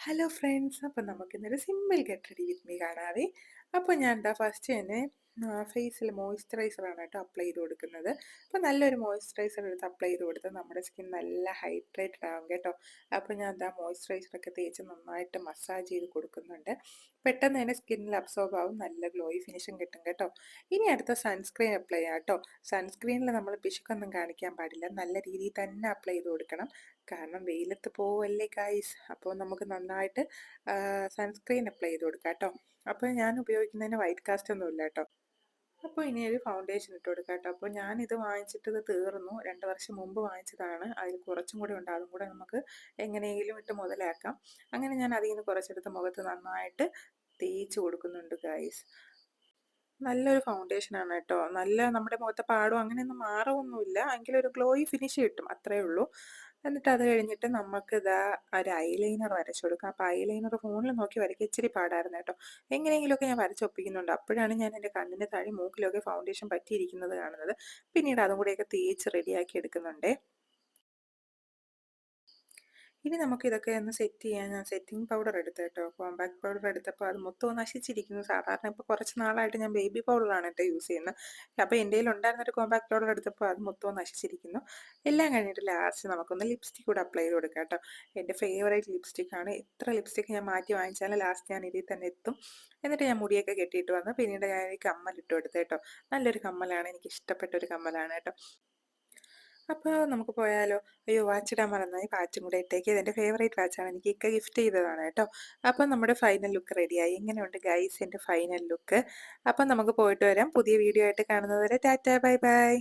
Hello friends, അപ്പം നമുക്കിന്നൊരു simple get ready with me കാണാവേ. അപ്പോൾ ഞാൻ എന്താ ഫസ്റ്റ് തന്നെ ഫേസിൽ മോയ്സ്ചറൈസറാണ് കേട്ടോ അപ്ലൈ ചെയ്ത് കൊടുക്കുന്നത്. അപ്പോൾ നല്ലൊരു മോയ്സ്ചറൈസർ എടുത്ത് അപ്ലൈ ചെയ്ത് കൊടുത്താൽ നമ്മുടെ സ്കിൻ നല്ല ഹൈഡ്രേറ്റഡ് ആകും കേട്ടോ. അപ്പോൾ ഞാൻ എന്താ മോയ്സ്ചറൈസറൊക്കെ തേച്ച് നന്നായിട്ട് മസാജ് ചെയ്ത് കൊടുക്കുന്നുണ്ട്. പെട്ടെന്ന് തന്നെ സ്കിന്നിൽ അബ്സോർബ് ആവും, നല്ല ഗ്ലോയി ഫിനിഷും കിട്ടും കേട്ടോ. ഇനി അടുത്ത സൺസ്ക്രീൻ അപ്ലൈ ചെയ്യാം കേട്ടോ. സൺസ്ക്രീനിൽ നമ്മൾ പിശുക്കൊന്നും കാണിക്കാൻ പാടില്ല, നല്ല രീതിയിൽ തന്നെ അപ്ലൈ ചെയ്ത് കൊടുക്കണം. കാരണം വെയിലത്ത് പോവല്ലേ ഗായ്സ്, അപ്പോൾ നമുക്ക് നന്നായിട്ട് സൺസ്ക്രീൻ അപ്ലൈ ചെയ്ത് കൊടുക്കാം കേട്ടോ. അപ്പോൾ ഞാൻ ഉപയോഗിക്കുന്നതിന് വൈറ്റ് കാസ്റ്റ് ഒന്നും ഇല്ല കേട്ടോ. അപ്പോൾ ഇനി ഒരു ഫൗണ്ടേഷൻ ഇട്ട് കൊടുക്കാം കേട്ടോ. അപ്പോൾ ഞാനിത് വാങ്ങിച്ചിട്ട് ഇത് തീർന്നു, 2 വർഷം മുമ്പ് വാങ്ങിച്ചതാണ്. അതിൽ കുറച്ചും കൂടി ഉണ്ട്, അതും കൂടെ നമുക്ക് എങ്ങനെയെങ്കിലും ഇട്ട് മുതലാക്കാം. അങ്ങനെ ഞാൻ അതിൽ നിന്ന് കുറച്ചെടുത്ത് മുഖത്ത് നന്നായിട്ട് തേച്ച് കൊടുക്കുന്നുണ്ട് ഗായ്സ്. നല്ലൊരു ഫൗണ്ടേഷനാണ് കേട്ടോ. നല്ല നമ്മുടെ മുഖത്തെ പാടോ അങ്ങനെയൊന്നും മാറൊന്നുമില്ല, എങ്കിലും ഒരു ഗ്ലോയി ഫിനിഷ് കിട്ടും, അത്രയേ ഉള്ളൂ. എന്നിട്ട് അത് കഴിഞ്ഞിട്ട് നമുക്ക് ഇതാ ഒരു ഐലൈനർ വരച്ചു കൊടുക്കാം. അപ്പോൾ ഐലൈനർ ഫോണിൽ നോക്കി വരയ്ക്കുക ഇച്ചിരി പാടായിരുന്നു കേട്ടോ. എങ്ങനെയെങ്കിലുമൊക്കെ ഞാൻ വരച്ചൊപ്പിക്കുന്നുണ്ട്. അപ്പോഴാണ് ഞാൻ എൻ്റെ കണ്ണിൻ്റെ താഴെ മൂക്കിലൊക്കെ ഫൗണ്ടേഷൻ പറ്റിയിരിക്കുന്നത് കാണുന്നത്. പിന്നീട് അതും കൂടെയൊക്കെ തേച്ച് റെഡിയാക്കി എടുക്കുന്നുണ്ടേ. ഇനി നമുക്കിതൊക്കെ ഒന്ന് സെറ്റ് ചെയ്യാൻ ഞാൻ സെറ്റിംഗ് പൗഡർ എടുത്തു കേട്ടോ. കോമ്പാക്ട് പൗഡർ എടുത്തപ്പോൾ അത് മൊത്തവും നശിച്ചിരിക്കുന്നു. സാധാരണ ഇപ്പോൾ കുറച്ച് നാളായിട്ട് ഞാൻ ബേബി പൗഡറാണ് കേട്ടോ യൂസ് ചെയ്യുന്നത്. അപ്പോൾ എൻ്റെ കയ്യിലുണ്ടായിരുന്നൊരു കോമ്പാക്ട് പൗഡർ എടുത്തപ്പോൾ അത് മൊത്തവും നശിച്ചിരിക്കുന്നു. എല്ലാം കഴിഞ്ഞിട്ട് ലാസ്റ്റ് നമുക്കൊന്ന് ലിപ്സ്റ്റിക് കൂടെ അപ്ലൈ ചെയ്ത് കൊടുക്കാം കേട്ടോ. എൻ്റെ ഫേവറേറ്റ് ലിപ്സ്റ്റിക്കാണ്. എത്ര ലിപ്സ്റ്റിക്ക് ഞാൻ മാറ്റി വാങ്ങിച്ചാലും ലാസ്റ്റ് ഞാൻ ഇതിൽ തന്നെ എത്തും. എന്നിട്ട് ഞാൻ മുടിയൊക്കെ കെട്ടിയിട്ട് വന്ന് പിന്നീട് ഞാൻ ഈ കമ്മലിട്ട് കൊടുത്തു കേട്ടോ. നല്ലൊരു കമ്മലാണ്, എനിക്ക് ഇഷ്ടപ്പെട്ട ഒരു കമ്മലാണ് കേട്ടോ. അപ്പോൾ നമുക്ക് പോയാലോ? അയ്യോ, വാച്ചിടാൻ മറന്നുപോയി. വാച്ചും കൂടെ ഇട്ടേക്ക്. ഇതെൻ്റെ ഫേവറേറ്റ് വാച്ചാണ്. എനിക്ക് ഇക്ക ഗിഫ്റ്റ് ചെയ്തതാണ് കേട്ടോ. അപ്പം നമ്മുടെ ഫൈനൽ ലുക്ക് റെഡിയായി. എങ്ങനെയുണ്ട് ഗൈസ് എൻ്റെ ഫൈനൽ ലുക്ക്? അപ്പം നമുക്ക് പോയിട്ട് വരാം. പുതിയ വീഡിയോ ആയിട്ട് കാണുന്നത് വരെ ടാറ്റാ ബൈ ബൈ.